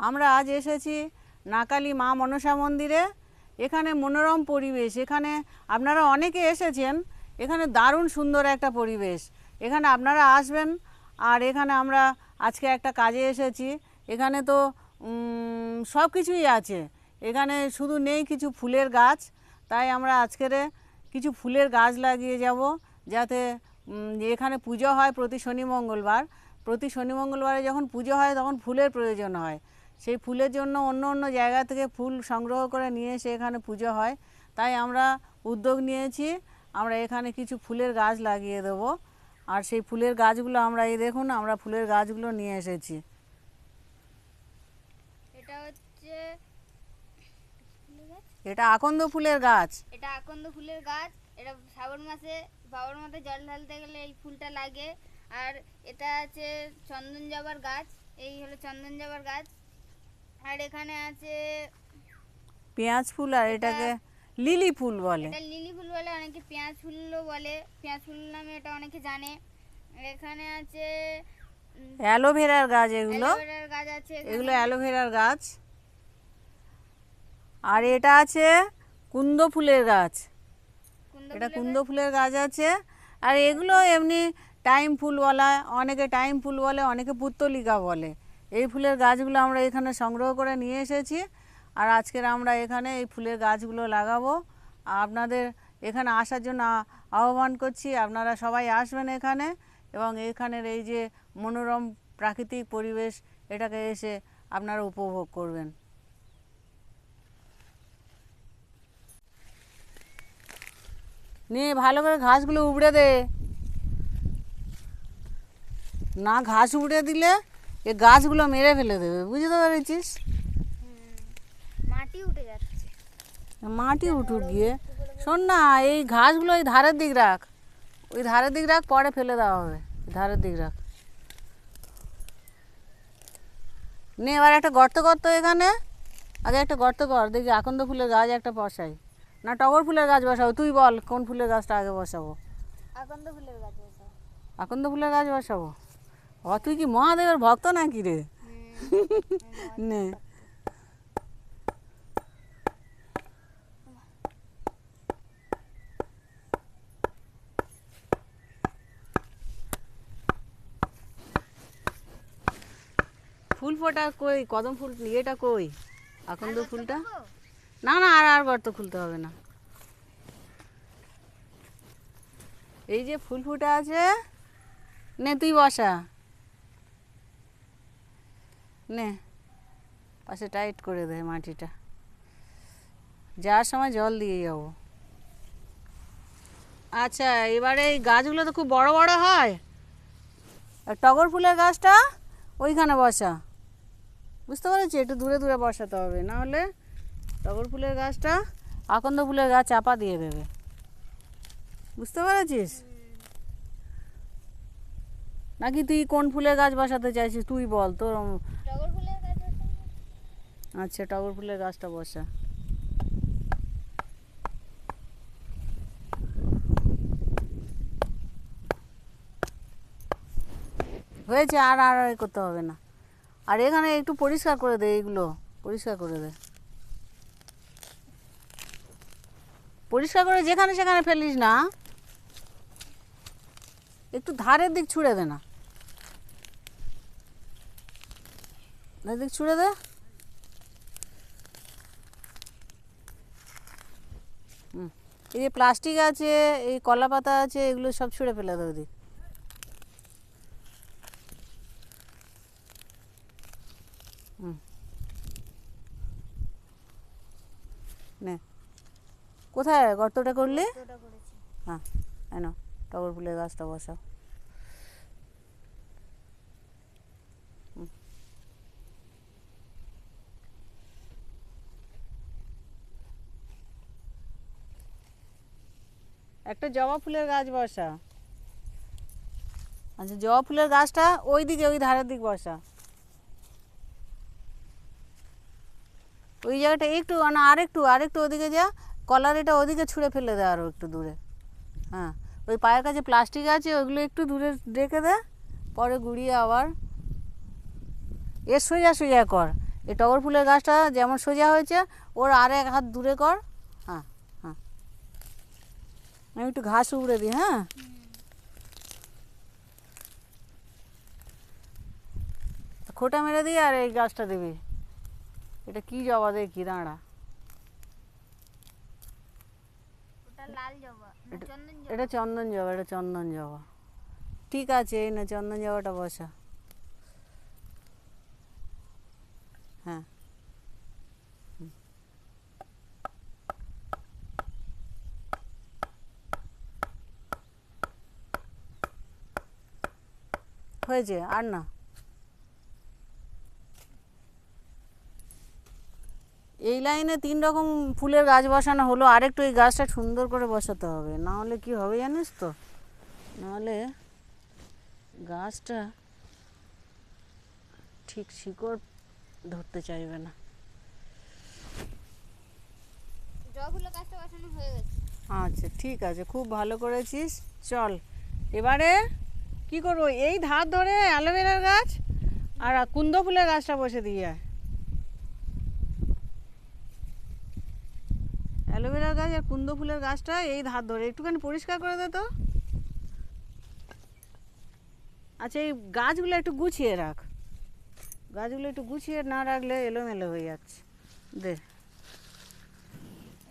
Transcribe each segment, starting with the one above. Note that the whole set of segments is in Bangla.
আমরা আজ এসেছি নাকালি মা মনসা মন্দিরে। এখানে মনোরম পরিবেশ, এখানে আপনারা অনেকে এসেছেন, এখানে দারুণ সুন্দর একটা পরিবেশ। এখানে আপনারা আসবেন। আর এখানে আমরা আজকে একটা কাজে এসেছি। এখানে তো সব কিছুই আছে, এখানে শুধু নেই কিছু ফুলের গাছ। তাই আমরা আজকের কিছু ফুলের গাছ লাগিয়ে যাব, যাতে এখানে পুজো হয় প্রতি শনি মঙ্গলবার। প্রতি শনি মঙ্গলবারে যখন পুজো হয় তখন ফুলের প্রয়োজন হয়। সেই ফুলের জন্য অন্য অন্য জায়গা থেকে ফুল সংগ্রহ করে নিয়ে এসে এখানে পুজো হয়। তাই আমরা উদ্যোগ নিয়েছি, আমরা এখানে কিছু ফুলের গাছ লাগিয়ে দেবো। আর সেই ফুলের গাছগুলো আমরা এই দেখুন, আমরা ফুলের গাছগুলো নিয়ে এসেছি। এটা হচ্ছে এটা আকন্দ ফুলের গাছ। এটা আকন্দ ফুলের গাছ। এটা শ্রাবণ মাসে বাবার মাথায় জল ঢালতে গেলে এই ফুলটা লাগে। আর এটা আছে চন্দন জবার গাছ, এই হলো চন্দন জবার গাছ। আর এখানে আছে পেঁয়াজ ফুল, আর এটাকে লিলি ফুল বলে। এটা লিলি ফুল বলে, অনেকে পেঁয়াজ ফুলও বলে, পেঁয়াজ ফুল নামে এটা অনেকে জানে। এখানে আছে অ্যালোভেরার গাছ, এগুলো অ্যালোভেরার গাছ আছে, এগুলো অ্যালোভেরার গাছ। আর এটা আছে কুন্দ ফুলের গাছ, এটা কুন্দ ফুলের গাছ আছে। আর এগুলো এমনি টাইম ফুল বলা, অনেকে টাইম ফুল বলে, অনেকে পুত্তলিকা বলে। এই ফুলের গাছগুলো আমরা এখানে সংগ্রহ করে নিয়ে এসেছি। আর আজকের আমরা এখানে এই ফুলের গাছগুলো লাগাবো। আপনাদের এখানে আসার জন্য আহ্বান করছি, আপনারা সবাই আসবেন এখানে, এবং এখানের এই যে মনোরম প্রাকৃতিক পরিবেশ, এটাকে এসে আপনারা উপভোগ করবেন। নিয়ে ভালো করে ঘাসগুলো উপড়ে দে, না ঘাস উপড়ে দিলে এ গাছগুলো মেরে ফেলে দেবে, বুঝতে পেরেছিস? মাটি উঠে যাচ্ছে। মাটি উঠুক গিয়ে। শোন না, এই ঘাসগুলো ওই ধারের দিক রাখ, ওই ধারের দিক রাখ, পরে ফেলে দেওয়া হবে। ধারের দিক রাখ। নে এবার একটা গর্ত করতো এখানে, আগে একটা গর্ত কর, দেখি আকন্দ ফুলের গাছ একটা বসাই না টগর ফুলের গাছ বসাবো। তুই বল কোন ফুলের গাছটা আগে বসাবো? আকন্দ ফুলের গাছ বসাও। আকন্দ ফুলের গাছ বসাবো? বাবা তুই কি মহাদেবের ভক্ত নাকি রে? নে ফুল ফোটা কই, কদম ফুল ইয়েটা কই, আকন্দ ফুলটা? না না, আর গর্ত খুলতে হবে না। এই যে ফুল ফুটে আছে, নে তুই বসা, নে পাশে টাইট করে দে মাটিটা, যাওয়ার সময় জল দিয়ে যাবো। আচ্ছা, এবারে এই গাছগুলো তো খুব বড় বড় হয়, আর টগর ফুলের গাছটা ওইখানে বসা, বুঝতে পেরেছি? একটু দূরে দূরে বসাতে হবে, না হলে টগর ফুলের গাছটা আকন্দ ফুলের গাছ চাপা দিয়ে দেবে, বুঝতে পেরেছিস? নাকি তুই কোন ফুলের গাছ বসাতে চাইছিস তুই বল তোর। টগর ফুলের গাছ বসাও। আচ্ছা, টগর ফুলের গাছটা বসা। হয়েছে, আর আর করতে হবে না। আর এখানে একটু পরিষ্কার করে দে, এইগুলো পরিষ্কার করে দে, পরিষ্কার করে যেখানে সেখানে ফেলিস না, একটু ধারের দিক ছুঁড়ে দে না, ধারের দিক ছুঁড়ে দে। এই যে প্লাস্টিক আছে, এই কলা পাতা আছে, এগুলো সব ছুঁড়ে ফেলে দে ওদিক। নে, কোথায় গর্তটা করলি? হ্যাঁ, এনো টগর ফুলের গাছটা বসাও। একটা জবা ফুলের গাছ বসা। আচ্ছা, জবা ফুলের গাছটা ওই দিকে, ওই ধারের দিক বসা, ওই জায়গাটা একটু না, আরেকটু আরেকটু ওদিকে যা, কলার এটা ওদিকে ছুঁড়ে ফেলে দে আরও একটু দূরে। হ্যাঁ, ওই পায়ের কাছে প্লাস্টিক আছে, ওইগুলো একটু দূরে রেখে দে, পরে গুড়িয়ে আবার এর সোজা সোজা কর, এই টগর ফুলের গাছটা যেমন সোজা হয়েছে ওর আর এক হাত দূরে কর। হ্যাঁ হ্যাঁ, আমি একটু ঘাস উপড়ে দিই। হ্যাঁ, খোটা মেরে দিয়ে আর এই গাছটা দিবি। এটা কি জবা দেখি, দাঁড়া। ওটা লাল জবা না এটা- চন্দন জবা? এটা চন্দন জবা, এটা চন্দন জবা। ঠিক আছে, এই না চন্দন জবাটা বসা। হ্যাঁ, হয়েছে আর না। এই লাইনে 3 রকম ফুলের গাছ বসানো হলো, আরেকটু এই গাছটা সুন্দর করে বসাতে হবে, না হলে কি হবে জানিস তো, নাহলে গাছটা ঠিক শিকড় ধরতে চাইবে না। জবা ফুলের গাছটা বসানো হয়ে গেছে। আচ্ছা ঠিক আছে, খুব ভালো করেছিস। চল এবারে কি করবো, এই ধার ধরে অ্যালোভেরার গাছ আর কুন্দ ফুলের গাছটা বসে দিয়ে আয়। অ্যালোভেরার গাছ আর কুন্দ ফুলের গাছটা এই ধার ধরে একটুখানি পরিষ্কার করে দে তো। আচ্ছা, এই গাছগুলো একটু গুছিয়ে রাখ, গাছগুলো একটু গুছিয়ে না রাখলে এলোমেলো হয়ে যাচ্ছে। দে,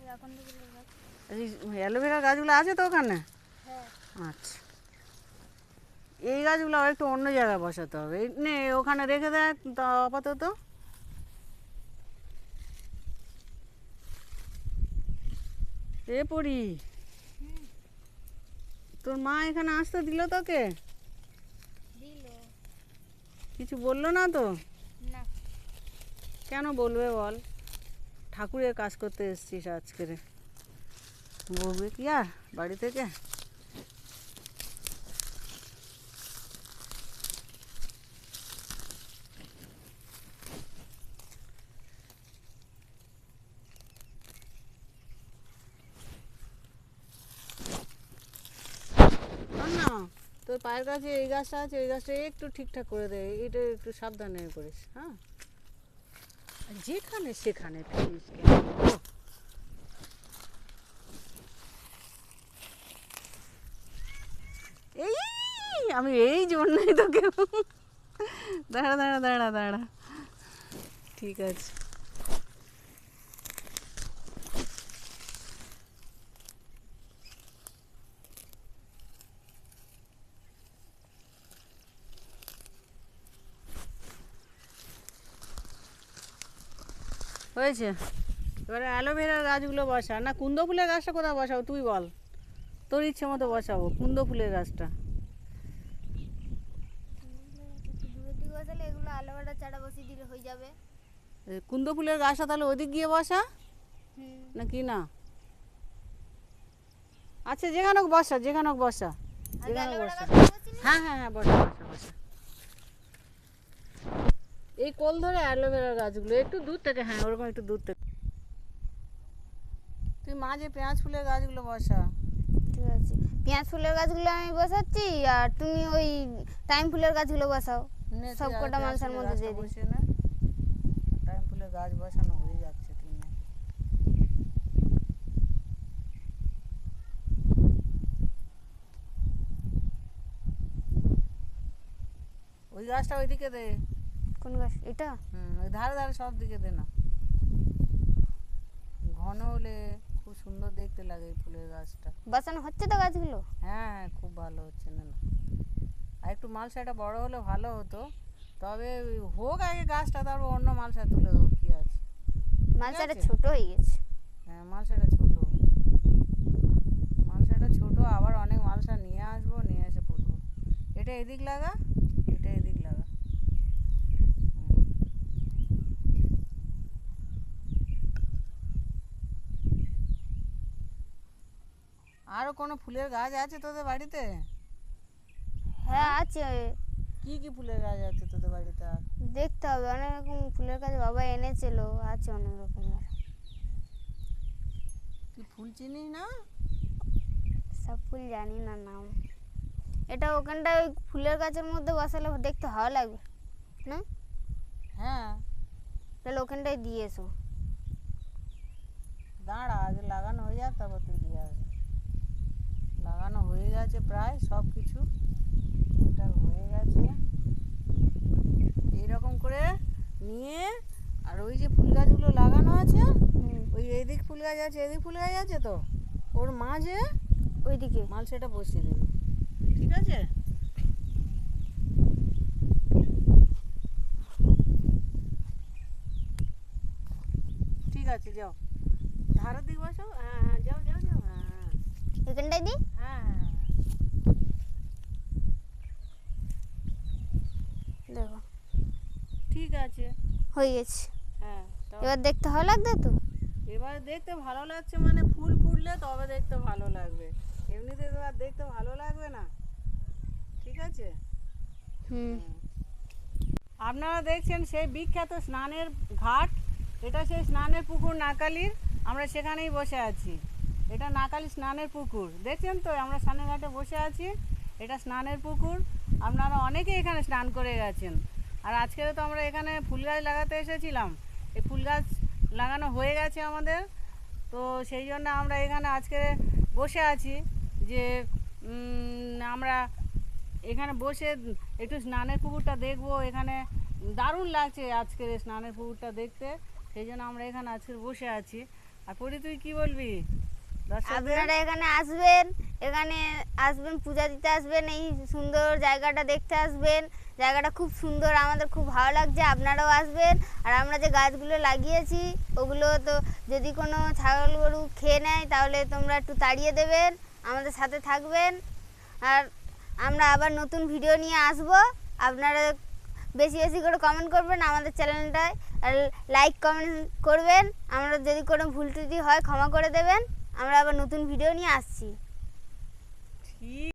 এই আকন্দ ফুলের গাছ। এই অ্যালোভেরার গাছগুলো আছে তো ওখানে? হ্যাঁ। আচ্ছা, এই গাছগুলো আর একটু অন্য জায়গায় বসাতে হবে। এই নে, ওখানে রেখে দেখ তা আপাতত। এ পড়ি, তোর মা এখানে আসতে দিল তোকে? দিল কিছু বললো না তো? না। কেন বলবে বল, ঠাকুরের কাজ করতে এসছিস আজকে, বলবে কি আর বাড়ি থেকে? শোন না, তোর পায়ের কাছে এই গাছটা আছে, এই গাছটা একটু ঠিকঠাক করে দে, এটা একটু সাবধানে করিস। হ্যাঁ, আর যেখানে সেখানে ফেলিস কেন? এই আমি এই জন্যই তোকে দাঁড়া দাঁড়া দাঁড়া দাঁড়া, ঠিক আছে। হয়েছে, এবারে অ্যালোভেরার গাছগুলো বসা। না কুন্দ ফুলের গাছটা কোথায় বসাবো তুই বল, তোর ইচ্ছে মতো বসাবো কুন্দ ফুলের গাছটা। একটু দূরের দিকে বসালে এগুলো আলাদা চারা বসিয়ে দিলে হয়ে যাবে। কুন্দ ফুলের গাছটা তাহলে ওদিক গিয়ে বসা, হুম। নাকি না? আচ্ছা, যেখানে হোক বসা, যেখানে হোক বসা, আর যেখানে হোক অ্যালোভেরা বসা। গাছটা বসিনি? হ্যাঁ হ্যাঁ হ্যাঁ, বসা বসা বসা। এই কোল ধরে অ্যালোভেরার গাছগুলো একটু দূর থেকে, হ্যাঁ ওরকম একটু দূর থেকে। তুই মাঝে পেঁয়াজ ফুলের গাছগুলো বসা। ঠিক আছে, পেঁয়াজ ফুলের গাছগুলো আমি বসাচ্ছি আর তুমি ওই টাইম ফুলের গাছগুলো বসাও। নে, তুই সব আগে কটা পেঁয়াজ মালসার ফুলের মধ্যে গাছটা দিয়ে দিই। বসিয়ে নে। টাইম ফুলের গাছ বসানো হয়ে যাচ্ছে, তুই নে। ওই গাছটা ওইদিকে দে। কোন গাছ এটা? ওই ধারে ধারে সব দিকে দে না, ঘন হলে খুব সুন্দর দেখতে লাগে এই ফুলের গাছটা। বসানো হচ্ছে তো গাছগুলো? হ্যাঁ হ্যাঁ, খুব ভালো হচ্ছে। না না, আর একটু মালসাটা বড় হলে ভালো হতো, তবে ওই হোক আগে গাছটা, তারপর অন্য মালসা তুলে দেবো, কি আছে। মালসাটা আছে? ছোট হয়ে গেছে। হ্যাঁ, মালসাটা ছোট, মালসাটা ছোট, আবার অনেক মালসা নিয়ে আসবো, নিয়ে এসে পুঁতবো। এটা এদিক লাগা, এটা এদিক লাগা। হুম। আরো কোনো ফুলের গাছ আছে তোদের বাড়িতে? হ্যাঁ আছে, কি কি ফুলের গাছ আছে তোদের বাড়িতে? আর দেখতে হবে, অনেক রকম ফুলের গাছ বাবা এনেছিল, আছে অনেক রকমের। তুই ফুল চিনিস না? সব ফুল জানি না নাম। এটা ওখানটায় ওই ফুলের গাছের মধ্যে বসালে দেখতে ভালো লাগবে না? হ্যাঁ, তাহলে ওখানটায় দিয়ে এসো। দাঁড়া, আগে লাগানো হয়ে যাক, তারপর তুই দিয়ে আসবি। লাগানো হয়ে গেছে প্রায় সব কিছু, এটা হয়ে গেছে। এইরকম করে নিয়ে, আর ওই যে ফুল গাছগুলো লাগানো আছে, ওই এদিক ফুল গাছ আছে, এদিক ফুল গাছ আছে, তো ওর মাঝে ওইদিকে মালসাটা বসিয়ে দেবে, ঠিক আছে? ঠিক আছে, যাও ধারের দিক বসো। হ্যাঁ হ্যাঁ, যাও যাও যাও। হ্যাঁ হ্যাঁ এখানটায় দিই। হ্যাঁ হ্যাঁ হ্যাঁ। দেখো ঠিক আছে, হয়ে গেছে। হ্যাঁ। এবার দেখতে ভালো লাগবে তো? এবার দেখতে ভালো লাগছে মানে ফুল ফুটলে তবে দেখতে ভালো লাগবে, এমনিতে তো আর দেখতে ভালো লাগবে না, ঠিক আছে? হুম। আপনারা দেখছেন সেই বিখ্যাত স্নানের ঘাট, এটা সেই স্নানের পুকুর নাকালির, আমরা সেখানেই বসে আছি। এটা নাকালি স্নানের পুকুর, দেখছেন তো আমরা স্নানের ঘাটে বসে আছি, এটা স্নানের পুকুর। আপনারা অনেকে এখানে স্নান করে গেছেন, আর আজকে তো আমরা এখানে ফুল গাছ লাগাতে এসেছিলাম, এই ফুল গাছ লাগানো হয়ে গেছে আমাদের, তো সেই জন্য আমরা এখানে আজকে বসে আছি যে আমরা এখানে বসে একটু স্নানের পুকুরটা দেখবো। এখানে দারুণ লাগছে আজকের এই স্নানের পুকুরটা দেখতে, সেই জন্য আমরা এখানে আজকে বসে আছি। আর পরি, তুই কি বলবি? আপনারা এখানে আসবেন, এখানে আসবেন, পূজা দিতে আসবেন, এই সুন্দর জায়গাটা দেখতে আসবেন। জায়গাটা খুব সুন্দর, আমাদের খুব ভালো লাগছে, আপনারাও আসবেন। আর আমরা যে গাছগুলো লাগিয়েছি ওগুলো তো যদি কোনো ছাগল গরু খেয়ে নেয় তাহলে তোমরা একটু তাড়িয়ে দেবেন, আমাদের সাথে থাকবেন। আর আমরা আবার নতুন ভিডিও নিয়ে আসব, আপনারা বেশি বেশি করে কমেন্ট করবেন আমাদের চ্যানেলটায়, আর লাইক কমেন্ট করবেন। আমরা যদি কোনো ভুল ত্রুটি হয় ক্ষমা করে দেবেন, আমরা আবার নতুন ভিডিও নিয়ে আসছি। ঠিক।